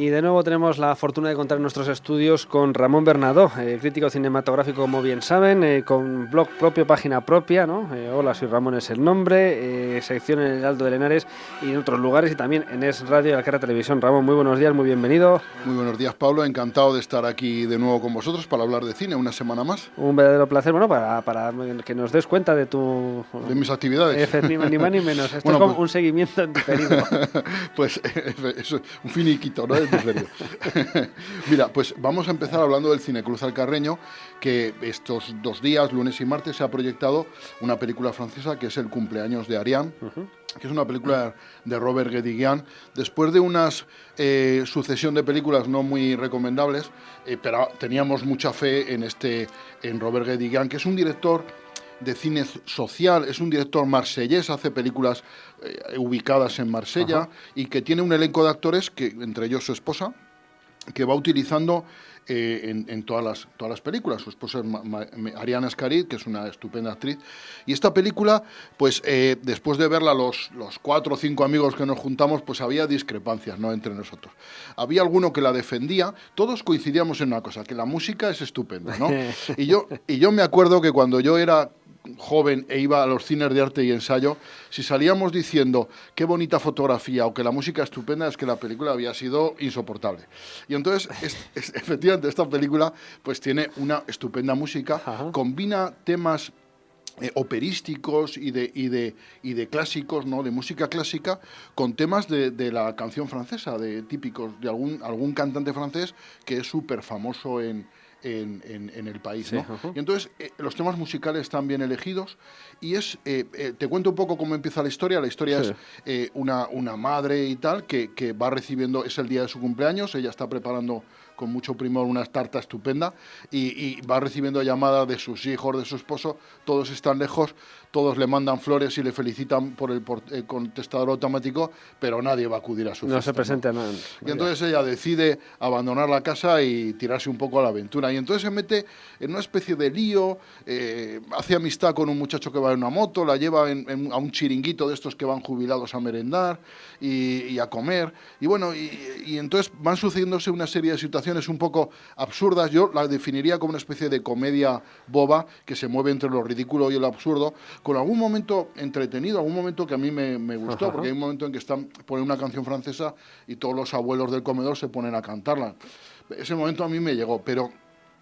Y de nuevo tenemos la fortuna de contar en nuestros estudios con Ramón Bernadó, crítico cinematográfico, como bien saben, con blog propio, página propia, ¿no? Hola, soy Ramón es el nombre, sección en el Alto de Henares y en otros lugares, y también en Es Radio y Alcara Televisión. Ramón, muy buenos días, muy bienvenido. Muy buenos días, Pablo, encantado de estar aquí de nuevo con vosotros para hablar de cine una semana más. Un verdadero placer, bueno, para que nos des cuenta de mis actividades. Ni más ni menos, esto bueno, es como un seguimiento en diferido. Pues eso es un finiquito, ¿no? Mira, pues vamos a empezar hablando del Cineclub Alcarreño, que estos 2 días, lunes y martes, se ha proyectado una película francesa que es El cumpleaños de Ariane, que es una película de Robert Guédiguian, después de una sucesión de películas no muy recomendables, pero teníamos mucha fe en Robert Guédiguian, que es un director de cine social, es un director marsellés, hace películas ubicadas en Marsella. Ajá. Y que tiene un elenco de actores, que entre ellos su esposa, que va utilizando en todas las películas. Su esposa es Ariane Ascaride, que es una estupenda actriz. Y esta película, pues después de verla los 4 o 5 amigos que nos juntamos, pues había discrepancias, ¿no?, entre nosotros. Había alguno que la defendía, todos coincidíamos en una cosa, que la música es estupenda, ¿no? Y yo me acuerdo que cuando yo era joven e iba a los cines de arte y ensayo, si salíamos diciendo qué bonita fotografía o que la música es estupenda, es que la película había sido insoportable. Y entonces, efectivamente, esta película pues tiene una estupenda música. Ajá. Combina temas operísticos y de clásicos, ¿no?, de música clásica, con temas de la canción francesa, de típicos de algún cantante francés que es súper famoso en el país, ¿no? Sí, y entonces los temas musicales están bien elegidos y te cuento un poco cómo empieza la historia. La historia sí. Es una madre y tal que va recibiendo, es el día de su cumpleaños, ella está preparando con mucho primor una tarta estupenda y va recibiendo llamadas de sus hijos, de su esposo, todos están lejos, todos le mandan flores y le felicitan por el contestador automático, pero nadie va a acudir a su fiesta. No se presenta nada. Y entonces ella decide abandonar la casa y tirarse un poco a la aventura. Y entonces se mete en una especie de lío, hace amistad con un muchacho que va en una moto, la lleva a un chiringuito de estos que van jubilados a merendar y a comer. Y bueno, y entonces van sucediéndose una serie de situaciones un poco absurdas. Yo la definiría como una especie de comedia boba que se mueve entre lo ridículo y lo absurdo, con algún momento entretenido, algún momento que a mí me gustó. Ajá. Porque hay un momento en que ponen una canción francesa y todos los abuelos del comedor se ponen a cantarla. Ese momento a mí me llegó, pero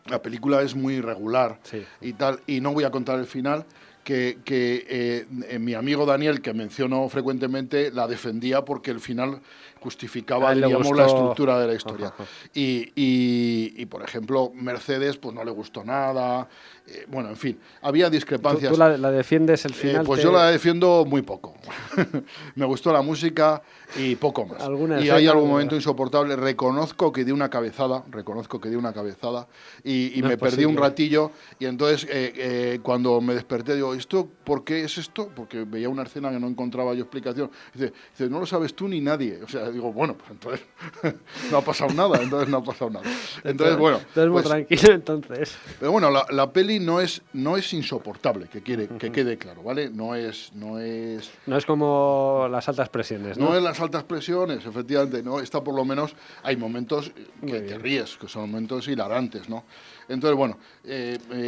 la película es muy irregular, sí, y tal, y no voy a contar el final, que mi amigo Daniel, que menciono frecuentemente, la defendía porque el final justificaba, digamos, la estructura de la historia. Ajá. Y por ejemplo, Mercedes, pues no le gustó nada. Bueno, en fin, había discrepancias. ¿Tú la defiendes el final? Pues yo la defiendo muy poco. Me gustó la música y poco más. Y hay algún momento insoportable. Reconozco que di una cabezada y me perdí un ratillo. Y entonces, cuando me desperté, digo, ¿esto por qué es esto? Porque veía una escena que no encontraba yo explicación. Dice, no lo sabes tú ni nadie. O sea, digo, bueno, pues entonces no ha pasado nada. Entonces, bueno. Entonces muy tranquilo, entonces. Pero bueno, la peli no es insoportable, que quede claro, ¿vale? No es como Las altas presiones, ¿no? No es Las altas presiones, efectivamente, ¿no? Esta por lo menos hay momentos que te ríes, que son momentos hilarantes, ¿no? Entonces, bueno,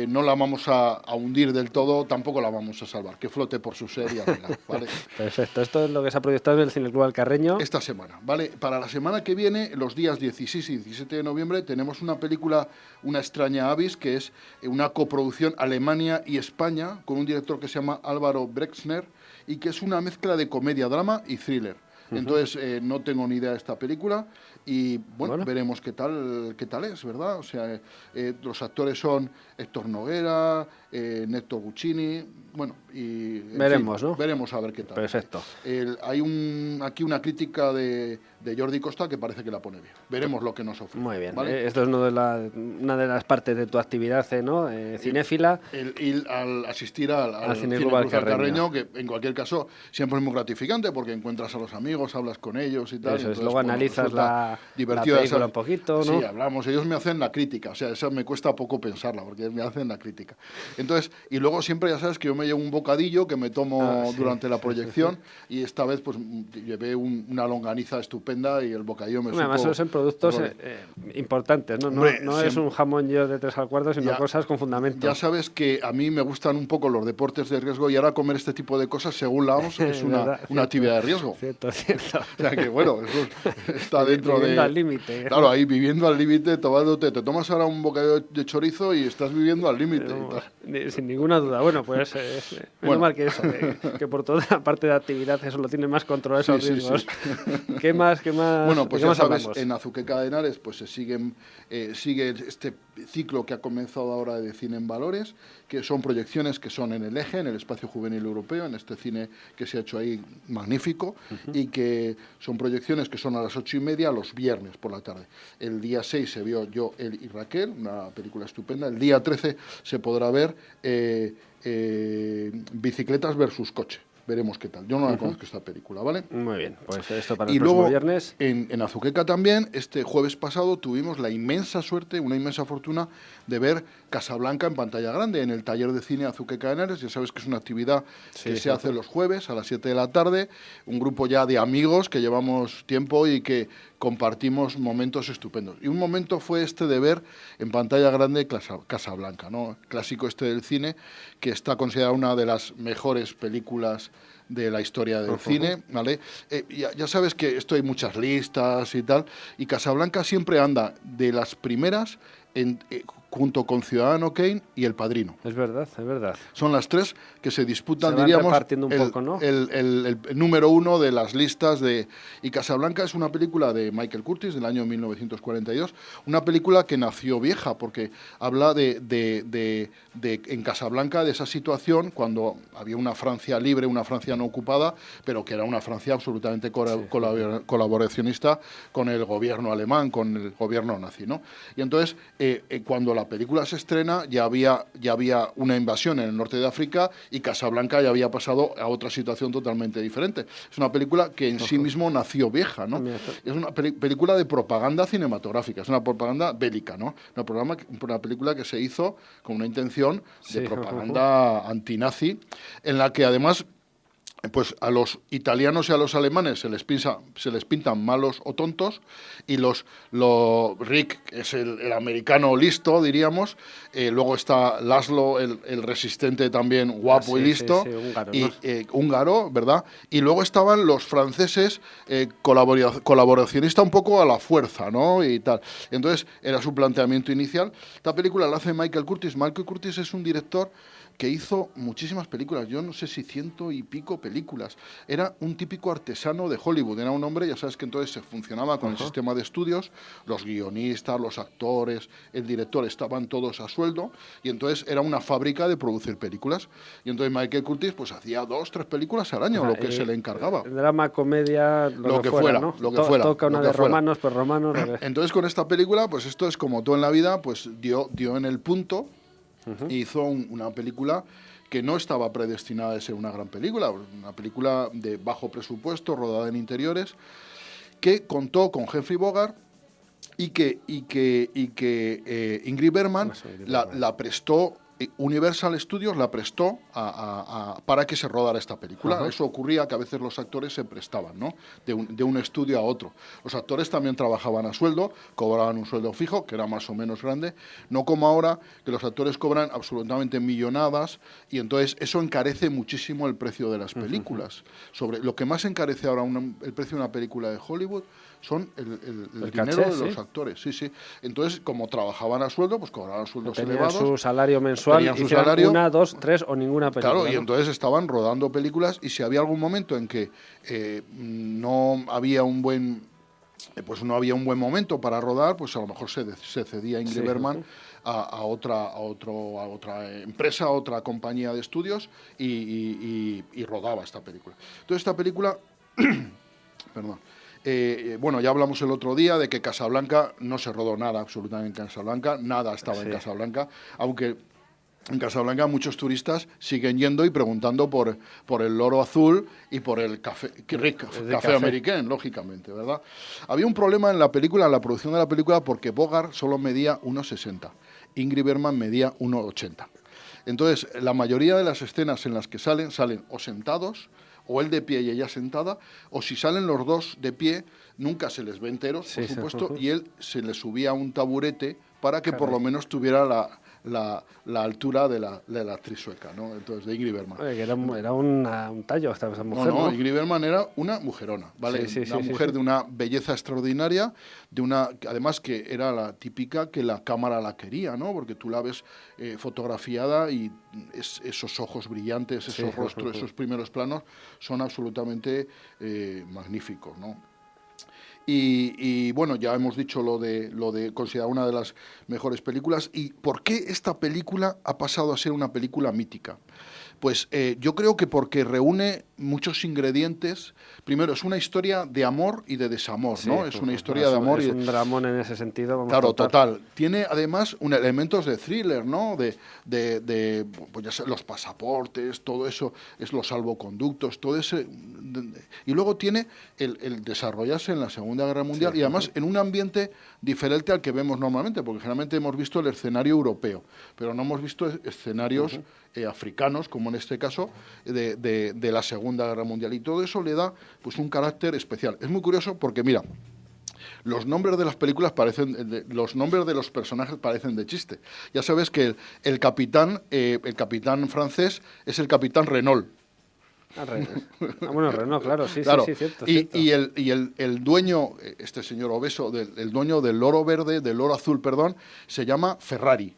no la vamos a hundir del todo, tampoco la vamos a salvar, que flote por su ser y arreglar, ¿vale? Perfecto, esto es lo que se ha proyectado en el Cineclub Alcarreño. Esta semana, ¿vale? Para la semana que viene, los días 16 y 17 de noviembre, tenemos una película, Una extraña avis, que es una coproducción Alemania y España, con un director que se llama Álvaro Brexner, y que es una mezcla de comedia, drama y thriller. Entonces, no tengo ni idea de esta película y, bueno, veremos qué tal es, ¿verdad? O sea, los actores son Héctor Noguera, Néstor Guccini, bueno, y... veremos, ¿no? Veremos a ver qué tal. Perfecto. Hay aquí una crítica de Jordi Costa que parece que la pone bien. Veremos lo que nos ofrece. Muy bien. ¿Vale? Esto es una de las partes de tu actividad, ¿no? Cinéfila. Al asistir al Cineclub Alcarreño, que en cualquier caso siempre es muy gratificante porque encuentras a los amigos, hablas con ellos y tal. Eso es, luego analizas la película un poquito, ¿no? Sí, hablamos, ellos me hacen la crítica, o sea, eso me cuesta poco pensarla porque me hacen la crítica. Entonces, y luego siempre ya sabes que yo me llevo un bocadillo que me tomo durante la proyección y esta vez pues llevé una longaniza estupenda y el bocadillo me supo... Además son productos importantes, ¿no? Hombre, no es un jamón yo de 3 al cuarto, sino cosas con fundamento. Ya sabes que a mí me gustan un poco los deportes de riesgo y ahora comer este tipo de cosas, según la OMS, es una actividad de riesgo. Cierto. O sea que bueno, eso está dentro viviendo al límite. Claro, ahí viviendo al límite, te tomas ahora un bocadillo de chorizo y estás viviendo al límite. Sin ninguna duda. Bueno, pues menos mal que eso, que por toda la parte de actividad eso lo tiene más controlado esos riesgos. Sí. ¿Qué más? Bueno, pues ya sabes, hablamos? en Azuqueca de Henares pues sigue este ciclo que ha comenzado ahora de cine en valores, que son proyecciones que son en el Eje, en el Espacio Juvenil Europeo, en este cine que se ha hecho ahí magnífico, y que son proyecciones que son a las 8:30 los viernes por la tarde. El día 6 se vio Yo, él y Raquel, una película estupenda. El día 13 se podrá ver Bicicletas versus Coche. Veremos qué tal. Yo no la conozco esta película, ¿vale? Muy bien, pues esto para el próximo viernes. En Azuqueca también, este jueves pasado tuvimos la inmensa suerte, una inmensa fortuna de ver Casablanca en pantalla grande en el taller de cine Azuqueca de Henares. Ya sabes que es una actividad que se hace los jueves a las 7 de la tarde. Un grupo ya de amigos que llevamos tiempo y que compartimos momentos estupendos. Y un momento fue este de ver en pantalla grande Casablanca, ¿no? Clásico este del cine, que está considerada una de las mejores películas de la historia del cine, ¿vale? Ya sabes que esto hay muchas listas y tal, y Casablanca siempre anda de las primeras junto con Ciudadano Kane y El Padrino. Es verdad, es verdad. Son las tres que se disputan, diríamos, repartiendo un poco, ¿no? el número uno de las listas Y Casablanca es una película de Michael Curtiz del año 1942, una película que nació vieja, porque habla en Casablanca de esa situación cuando había una Francia libre, una Francia no ocupada, pero que era una Francia absolutamente colaboracionista con el gobierno alemán, con el gobierno nazi, ¿no? Y entonces, cuando la película se estrena, ya había una invasión en el norte de África y Casablanca ya había pasado a otra situación totalmente diferente. Es una película que en sí mismo nació vieja, ¿no? Es una película de propaganda cinematográfica, es una propaganda bélica, ¿no? Una película que se hizo con una intención de propaganda antinazi, en la que además pues a los italianos y a los alemanes se les pintan malos o tontos, y Rick, que es el americano listo, diríamos, luego está Laszlo, el resistente también guapo y listo, húngaro, y húngaro, ¿verdad? Y luego estaban los franceses, colaboracionista un poco a la fuerza, ¿no? Y tal. Entonces era su planteamiento inicial. Esta película la hace Michael Curtiz. Michael Curtiz es un director que hizo muchísimas películas, yo no sé si 100 y pico películas. Era un típico artesano de Hollywood, era un hombre, ya sabes que entonces se funcionaba con el sistema de estudios, los guionistas, los actores, el director estaban todos a sueldo, y entonces era una fábrica de producir películas. Y entonces Michael Curtiz pues hacía 2, 3 películas al año, lo que se le encargaba. Drama, comedia, lo que fuera, ¿no? Lo que fuera. Toca una de romanos, pues romanos. Entonces con esta película, pues esto es como todo en la vida, pues dio en el punto. Hizo una película que no estaba predestinada a ser una gran película, una película de bajo presupuesto, rodada en interiores, que contó con Humphrey Bogart y que Ingrid Bergman la prestó. Universal Studios la prestó para que se rodara esta película. Eso ocurría, que a veces los actores se prestaban, ¿no? de un estudio a otro. Los actores también trabajaban a sueldo, cobraban un sueldo fijo, que era más o menos grande, no como ahora, que los actores cobran absolutamente millonadas, y entonces eso encarece muchísimo el precio de las películas. Sobre lo que más encarece ahora el precio de una película de Hollywood son el dinero de los actores. Sí. Entonces, como trabajaban a sueldo, pues cobraban sueldos elevados. Su salario mensual, tenían su salario, 1, 2, 3 o ninguna película. Claro, y entonces estaban rodando películas, y si había algún momento en que no había un buen momento para rodar, pues a lo mejor se cedía Ingrid Bergman a otra empresa, a otra compañía de estudios, y rodaba esta película. Entonces esta película perdón. Ya hablamos el otro día de que Casablanca no se rodó nada absolutamente en Casablanca, nada estaba en Casablanca, aunque en Casablanca muchos turistas siguen yendo y preguntando por el loro azul y por el café americano, lógicamente, ¿verdad? Había un problema en la producción de la película, porque Bogart solo medía 1,60, Ingrid Bergman medía 1,80. Entonces, la mayoría de las escenas en las que salen o sentados, o él de pie y ella sentada, o si salen los dos de pie, nunca se les ve enteros, por supuesto, y él se le subía a un taburete para que por lo menos tuviera la altura de la actriz sueca, ¿no? Entonces, de Ingrid Bergman. Oye, que era un tallo esa mujer, ¿no? Ingrid Bergman era una mujerona, ¿vale? Una mujer de una belleza extraordinaria, además que era la típica que la cámara la quería, ¿no? Porque tú la ves fotografiada y esos ojos brillantes, esos rostros, esos primeros planos son absolutamente magníficos, ¿no? Y bueno, ya hemos dicho lo de considerar una de las mejores películas. ¿Y por qué esta película ha pasado a ser una película mítica? Pues yo creo que porque reúne muchos ingredientes. Primero, es una historia de amor y de desamor, ¿no? Es una historia de amor. Es un dramón en ese sentido. Claro, total. Tiene además elementos de thriller, ¿no? Pues ya sé, los pasaportes, todo eso, es los salvoconductos, todo ese. Y luego tiene el desarrollarse en la Segunda Guerra Mundial y además en un ambiente diferente al que vemos normalmente, porque generalmente hemos visto el escenario europeo, pero no hemos visto escenarios africanos, como en este caso, de la Segunda Guerra Mundial. Y todo eso le da pues un carácter especial. Es muy curioso porque, mira, los nombres de las películas los nombres de los personajes parecen de chiste. Ya sabes que el capitán francés es el capitán Renault. Bueno, Renault, claro, claro. Sí, cierto. Y el dueño, este señor obeso, el dueño del loro verde, del loro azul, perdón, se llama Ferrari.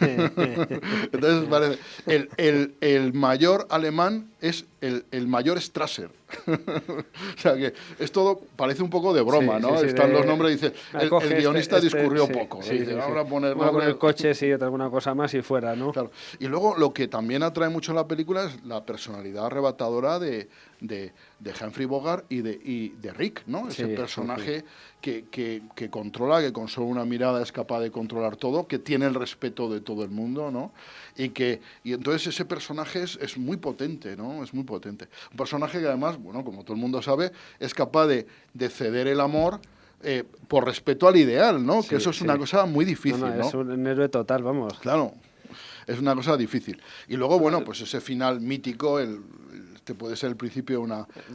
Entonces parece, el mayor alemán es el mayor Strasser. O sea que es todo, parece un poco de broma, ¿no? Están los nombres, dice, el guionista discurrió poco. Dice, ahora a poner el coche, alguna cosa más y fuera, ¿no? Claro. Y luego lo que también atrae mucho a la película es la personalidad arrebatadora de Humphrey Bogart y de Rick, ¿no? Ese personaje que controla, que con solo una mirada es capaz de controlar todo, que tiene el respeto de todo el mundo, ¿no? Y entonces ese personaje es muy potente, ¿no? Es muy potente. Un personaje que además, bueno, como todo el mundo sabe, es capaz de ceder el amor por respeto al ideal, ¿no? Que eso es una cosa muy difícil, ¿no? Es un héroe total, vamos. Claro, es una cosa difícil. Y luego, bueno, pues ese final mítico, este puede ser el principio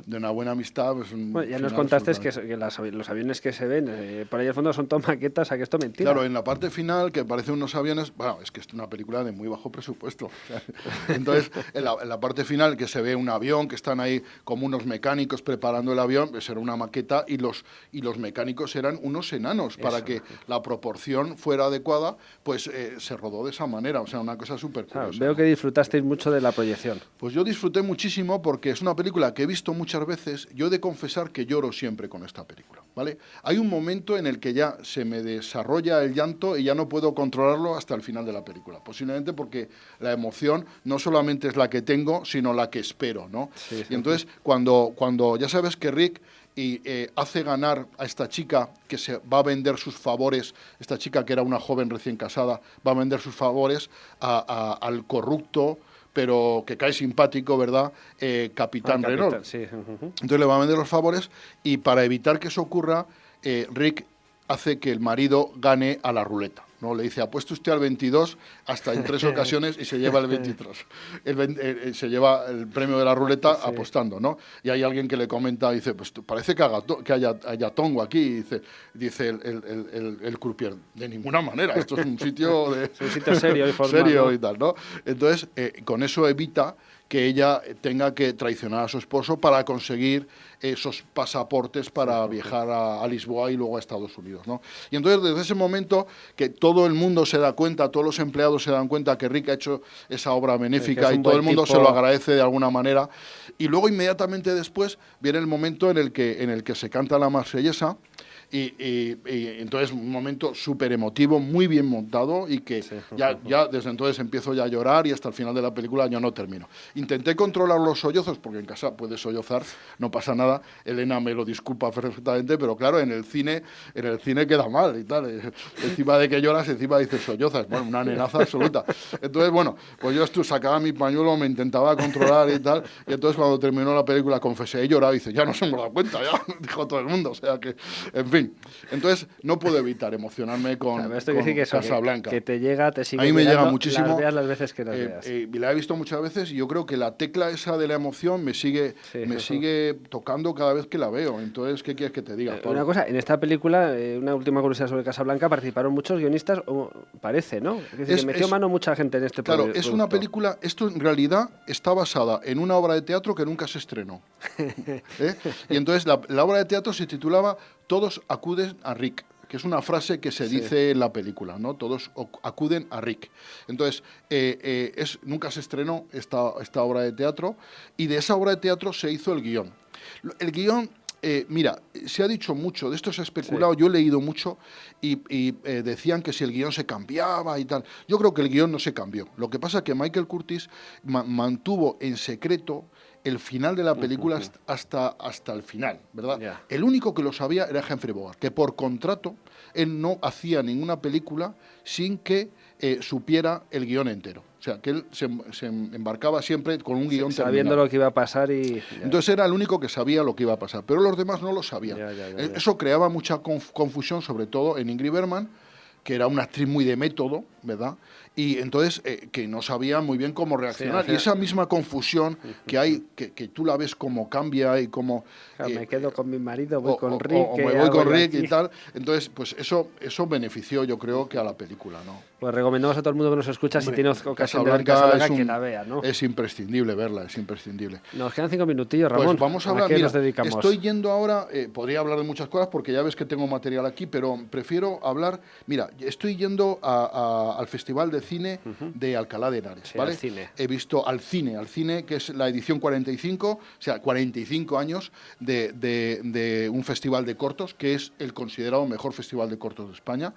de una buena amistad. Pues ya nos contaste que los aviones que se ven por ahí al fondo son todo maquetas, o sea que esto es mentira. Claro, en la parte final, que parecen unos aviones, bueno, es que es una película de muy bajo presupuesto. O sea, entonces, en la parte final, que se ve un avión, que están ahí como unos mecánicos preparando el avión, pues era una maqueta y los mecánicos eran unos enanos. Para que la proporción fuera adecuada, pues se rodó de esa manera. O sea, una cosa súper curiosa. Veo que disfrutasteis mucho de la proyección. Pues yo disfruté muchísimo porque es una película que he visto muchas veces. Yo he de confesar que lloro siempre con esta película, ¿vale? Hay un momento en el que ya se me desarrolla el llanto y ya no puedo controlarlo hasta el final de la película. Posiblemente porque la emoción no solamente es la que tengo, sino la que espero, ¿no? Y entonces, cuando ya sabes que Rick hace ganar a esta chica que se va a vender sus favores, esta chica que era una joven recién casada, va a vender sus favores al corrupto, pero que cae simpático, ¿verdad? Capitán Renault. Entonces le va a vender los favores y para evitar que eso ocurra, Rick hace que el marido gane a la ruleta, ¿no? Le dice, apueste usted al 22 hasta en 3 ocasiones y se lleva el 23. Se lleva el premio de la ruleta apostando, ¿no? Y hay alguien que le comenta, dice, pues parece que haya tongo aquí. Dice el croupier, de ninguna manera, esto es un sitio serio y formal, serio, ¿no? Y tal, ¿no? Entonces, con eso evita que ella tenga que traicionar a su esposo para conseguir esos pasaportes para viajar a Lisboa y luego a Estados Unidos, ¿no? Y entonces, desde ese momento, que todo el mundo se da cuenta, todos los empleados se dan cuenta que Rick ha hecho esa obra benéfica y todo el mundo se lo agradece de alguna manera. Y luego, inmediatamente después, viene el momento en el que se canta la marsellesa. Y entonces un momento súper emotivo, muy bien montado y que ya desde entonces empiezo ya a llorar y hasta el final de la película yo no termino. Intenté controlar los sollozos porque en casa puedes sollozar, no pasa nada, Elena me lo disculpa perfectamente, pero claro, en el cine queda mal y tal, encima de que lloras, encima dices sollozas, bueno, una nenaza absoluta. Entonces, bueno, pues yo sacaba mi pañuelo, me intentaba controlar y tal, y entonces cuando terminó la película confesé, he llorado y dice, ya nos hemos dado cuenta, ya, dijo todo el mundo, o sea que, en fin. fin, entonces no puedo evitar emocionarme con esto quiere decir que Casablanca. Que te llega, te sigue a mí me llegando, llega muchísimo. las veas las veces que las veas. La he visto muchas veces y yo creo que la tecla esa de la emoción me sigue tocando cada vez que la veo. Entonces, ¿qué quieres que te diga, Pablo? Una cosa, en esta película, una última curiosidad sobre Casablanca, participaron muchos guionistas, parece, ¿no? Es decir, que metió mano mucha gente en este Claro, producto. Es una película, esto en realidad está basada en una obra de teatro que nunca se estrenó. Y entonces la obra de teatro se titulaba Todos acuden a Rick, que es una frase que se dice en la película, ¿no? Todos acuden a Rick. Entonces, nunca se estrenó esta obra de teatro, y de esa obra de teatro se hizo el guión. El guión, mira, se ha dicho mucho, de esto se ha especulado, yo he leído mucho, y decían que si el guión se cambiaba y tal. Yo creo que el guión no se cambió. Lo que pasa es que Michael Curtiz mantuvo en secreto el final de la película hasta el final, ¿verdad? Yeah. El único que lo sabía era Humphrey Bogart, que por contrato él no hacía ninguna película sin que supiera el guión entero. O sea, que él se embarcaba siempre con un guión terminado. Sabiendo lo que iba a pasar y... Entonces era el único que sabía lo que iba a pasar, pero los demás no lo sabían. Eso creaba mucha confusión, sobre todo en Ingrid Bergman, que era una actriz muy de método, ¿verdad? Y entonces que no sabía muy bien cómo reaccionar. Y esa misma confusión que hay, que tú la ves cómo cambia y cómo... Claro, me quedo con mi marido, voy con Rick... O me voy con Rick y tal. Entonces, pues eso benefició, yo creo, que a la película, ¿no? Pues recomendamos a todo el mundo que nos escucha, si tiene ocasión de ver Casablanca, que la vea, ¿no? Es imprescindible verla, es imprescindible. Nos quedan 5 minutillos, Ramón. Pues vamos a hablar, ¿A qué mira, nos dedicamos? Estoy yendo ahora, podría hablar de muchas cosas porque ya ves que tengo material aquí, pero prefiero hablar, mira, estoy yendo al Festival de Cine de Alcalá de Henares, ¿vale? Al cine. He visto al cine, que es la edición 45, o sea, 45 años de un festival de cortos, que es el considerado mejor festival de cortos de España.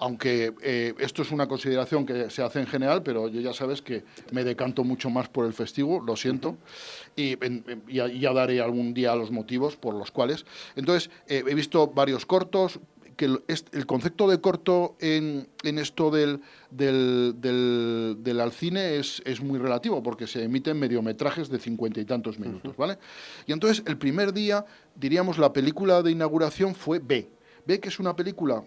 Aunque esto es una consideración que se hace en general, pero yo ya sabes que me decanto mucho más por el festivo, lo siento, y ya daré algún día los motivos por los cuales. Entonces, he visto varios cortos, que el concepto de corto en esto del al cine es muy relativo, porque se emiten mediometrajes de 50 y tantos minutos, ¿vale? Y entonces, el primer día, diríamos, la película de inauguración fue B, que es una película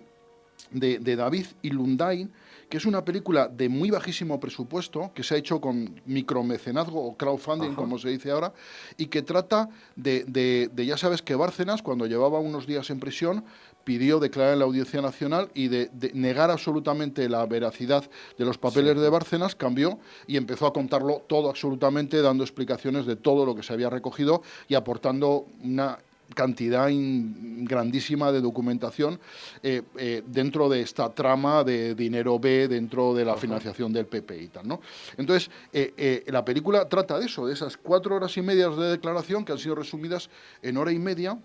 de David y Lundain, que es una película de muy bajísimo presupuesto, que se ha hecho con micromecenazgo o crowdfunding, como se dice ahora, y que trata de ya sabes que Bárcenas, cuando llevaba unos días en prisión, pidió declarar en la Audiencia Nacional y de negar absolutamente la veracidad de los papeles de Bárcenas, cambió y empezó a contarlo todo absolutamente, dando explicaciones de todo lo que se había recogido y aportando una cantidad grandísima de documentación dentro de esta trama de dinero B, dentro de la financiación del PP y tal, ¿no? Entonces, la película trata de eso, de esas 4 horas y media de declaración que han sido resumidas en hora y media,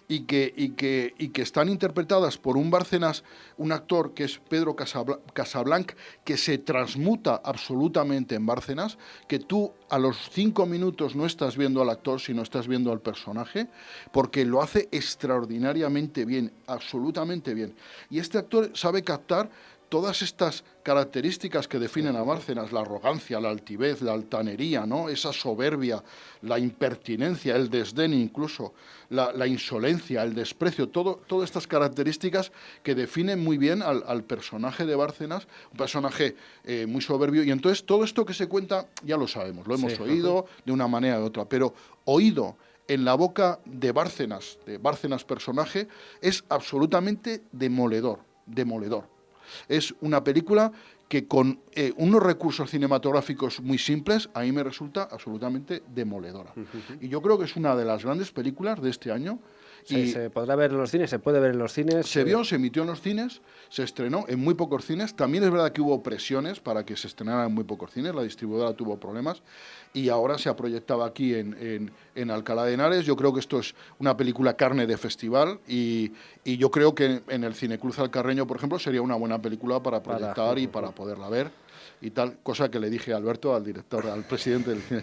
y que están interpretadas por un Bárcenas, un actor que es Pedro Casablanc, que se transmuta absolutamente en Bárcenas, que tú a los 5 minutos no estás viendo al actor, sino estás viendo al personaje, porque lo hace extraordinariamente bien, absolutamente bien. Y este actor sabe captar todas estas características que definen a Bárcenas, la arrogancia, la altivez, la altanería, ¿no? Esa soberbia, la impertinencia, el desdén incluso, la insolencia, el desprecio, todas estas características que definen muy bien al personaje de Bárcenas, un personaje muy soberbio. Y entonces todo esto que se cuenta ya lo sabemos, lo hemos oído de una manera u otra, pero oído en la boca de Bárcenas personaje, es absolutamente demoledor. Es una película que con unos recursos cinematográficos muy simples, a mí me resulta absolutamente demoledora. Y yo creo que es una de las grandes películas de este año. Y se podrá ver en los cines, se puede ver en los cines. Se emitió en los cines, se estrenó en muy pocos cines. También es verdad que hubo presiones para que se estrenara en muy pocos cines, la distribuidora tuvo problemas y ahora se ha proyectado aquí en Alcalá de Henares. Yo creo que esto es una película carne de festival y yo creo que en el Cineclub Alcarreño, por ejemplo, sería una buena película para proyectar y para poderla ver. Y tal, cosa que le dije a Alberto, al director, al presidente del cine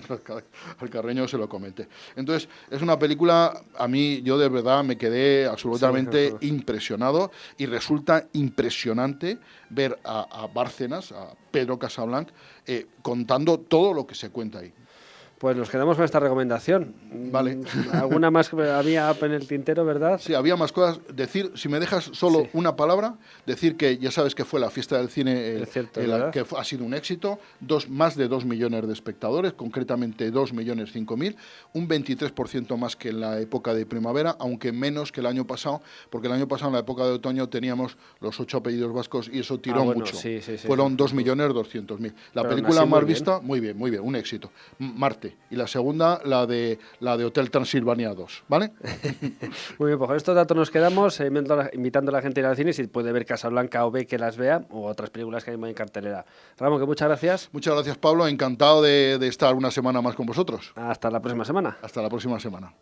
Alcarreño, se lo comenté. Entonces, es una película, a mí, yo de verdad me quedé absolutamente impresionado y resulta impresionante ver a Bárcenas, a Pedro Casablanc, contando todo lo que se cuenta ahí. Pues nos quedamos con esta recomendación. Vale. ¿Alguna más que había en el tintero, verdad? Sí, había más cosas. Decir, si me dejas solo una palabra, decir que ya sabes que fue la fiesta del cine, Es cierto, que ha sido un éxito, más de 2 millones de espectadores, concretamente 2.005.000, un 23% más que en la época de primavera, aunque menos que el año pasado, porque el año pasado en la época de otoño teníamos los 8 apellidos vascos y eso tiró mucho. Sí, Fueron 2.200.000. La Pero película así, más muy bien. vista, muy bien, un éxito. Marte. Y la segunda, la de Hotel Transilvania 2, ¿vale? Muy bien, pues con estos datos nos quedamos, invitando a la gente a ir al cine, si puede ver Casablanca o ve que las vea, o otras películas que hay en cartelera. Ramón, que muchas gracias. Muchas gracias, Pablo. Encantado de estar una semana más con vosotros. Hasta la próxima semana. Hasta la próxima semana.